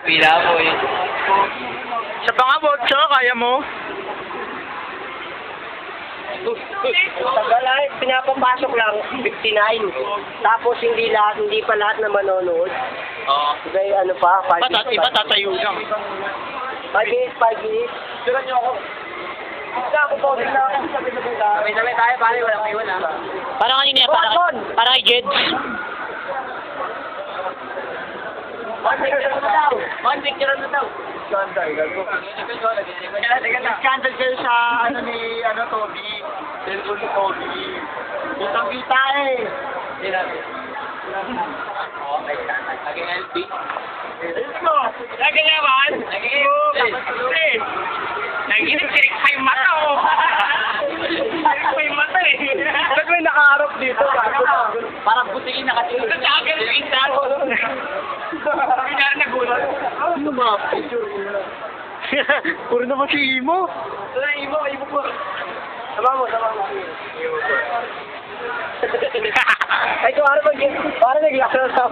Pila mo eh. Sa pangabot, kaya mo? Tagal ay, pinapapasok lang, 59. Tapos hindi pa lahat na manonood. Oo. Iba ano pa, 5 Iba tatayo lang. 5 minutes. Sulat niyo ako. Isa ako po, bigla ako. Sabay-sabay tayo, pare, walang iwan ha. Parang kanina, parang kay Jeds. One picture na daw. Scandal, gago. Scandal kayo sa Toby. Cellphone ni Toby. Kitang-kita eh. Naging LP. Lagi naman. Naginig-sirik pa yung mata ko. Sirik pa yung mata eh. Ba't may nakaharap dito? Parang butikin nakatingin. Sa akin yung insan. Kanyari nagulat. Ano ba? Puro naman si Imo. Imo po. Sama mo. Ay, kung ano ba, parang naglaksa sa